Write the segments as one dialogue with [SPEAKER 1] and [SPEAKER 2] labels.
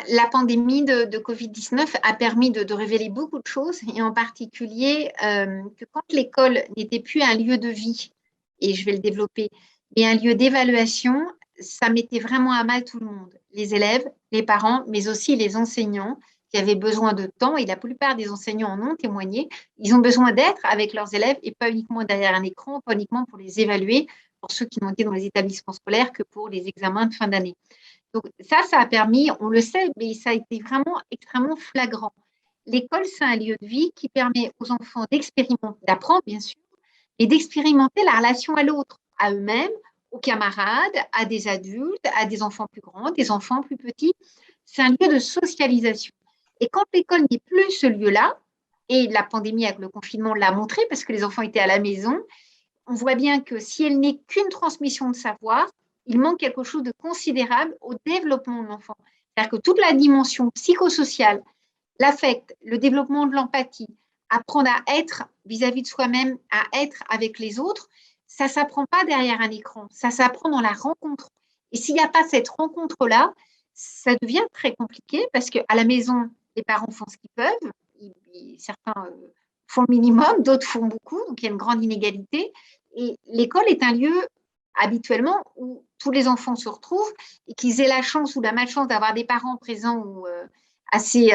[SPEAKER 1] La pandémie de Covid-19 a permis de révéler beaucoup de choses, et en particulier que quand l'école n'était plus un lieu de vie, et je vais le développer, mais un lieu d'évaluation, ça mettait vraiment à mal tout le monde, les élèves, les parents, mais aussi les enseignants qui avaient besoin de temps, et la plupart des enseignants en ont témoigné. Ils ont besoin d'être avec leurs élèves et pas uniquement derrière un écran, pas uniquement pour les évaluer, pour ceux qui n'ont été dans les établissements scolaires que pour les examens de fin d'année. Donc ça a permis, on le sait, mais ça a été vraiment extrêmement flagrant. L'école, c'est un lieu de vie qui permet aux enfants d'expérimenter, d'apprendre bien sûr, et d'expérimenter la relation à l'autre, à eux-mêmes, aux camarades, à des adultes, à des enfants plus grands, des enfants plus petits. C'est un lieu de socialisation. Et quand l'école n'est plus ce lieu-là, et la pandémie avec le confinement l'a montré parce que les enfants étaient à la maison, on voit bien que si elle n'est qu'une transmission de savoir, il manque quelque chose de considérable au développement de l'enfant. C'est-à-dire que toute la dimension psychosociale, l'affect, le développement de l'empathie, apprendre à être vis-à-vis de soi-même, à être avec les autres, ça ne s'apprend pas derrière un écran, ça s'apprend dans la rencontre. Et s'il n'y a pas cette rencontre-là, ça devient très compliqué parce qu'à la maison, les parents font ce qu'ils peuvent, certains font le minimum, d'autres font beaucoup, donc il y a une grande inégalité. Et l'école est un lieu habituellement où tous les enfants se retrouvent et qu'ils aient la chance ou la malchance d'avoir des parents présents ou assez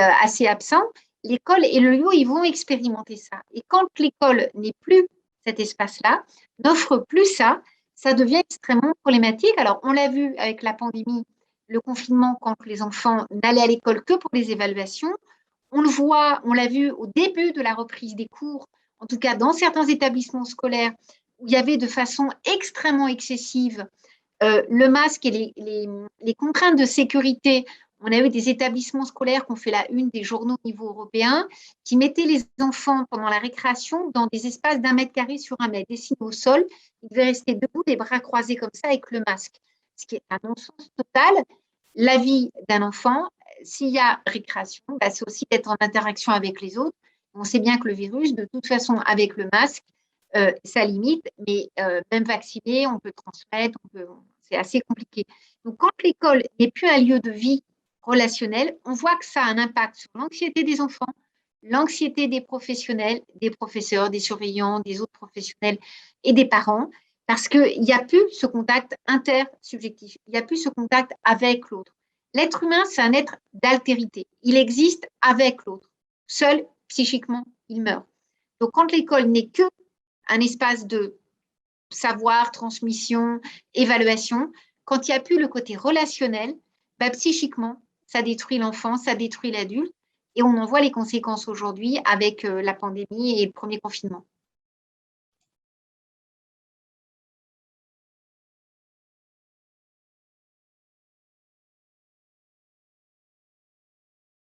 [SPEAKER 1] absents. L'école est le lieu où ils vont expérimenter ça. Et quand l'école n'est plus cet espace-là, n'offre plus ça, ça devient extrêmement problématique. Alors, on l'a vu avec la pandémie, le confinement, quand les enfants n'allaient à l'école que pour les évaluations. On le voit, on l'a vu au début de la reprise des cours, en tout cas dans certains établissements scolaires, où il y avait de façon extrêmement excessive le masque et les contraintes de sécurité. On a eu des établissements scolaires qui ont fait la une des journaux au niveau européen, qui mettaient les enfants pendant la récréation dans des espaces d'1 mètre carré sur 1 mètre, dessinés au sol. Ils devaient rester debout, les bras croisés comme ça, avec le masque, ce qui est un non-sens total. La vie d'un enfant, s'il y a récréation, bah, c'est aussi d'être en interaction avec les autres. On sait bien que le virus, de toute façon, avec le masque, ça limite, mais même vacciné, on peut transmettre, c'est assez compliqué. Donc, quand l'école n'est plus un lieu de vie relationnel, on voit que ça a un impact sur l'anxiété des enfants, l'anxiété des professionnels, des professeurs, des surveillants, des autres professionnels et des parents, parce qu'il n'y a plus ce contact intersubjectif, il n'y a plus ce contact avec l'autre. L'être humain, c'est un être d'altérité. Il existe avec l'autre. Seul, psychiquement, il meurt. Donc, quand l'école n'est que un espace de savoir, transmission, évaluation, quand il n'y a plus le côté relationnel, bah, psychiquement, ça détruit l'enfant, ça détruit l'adulte, et on en voit les conséquences aujourd'hui avec la pandémie et le premier confinement.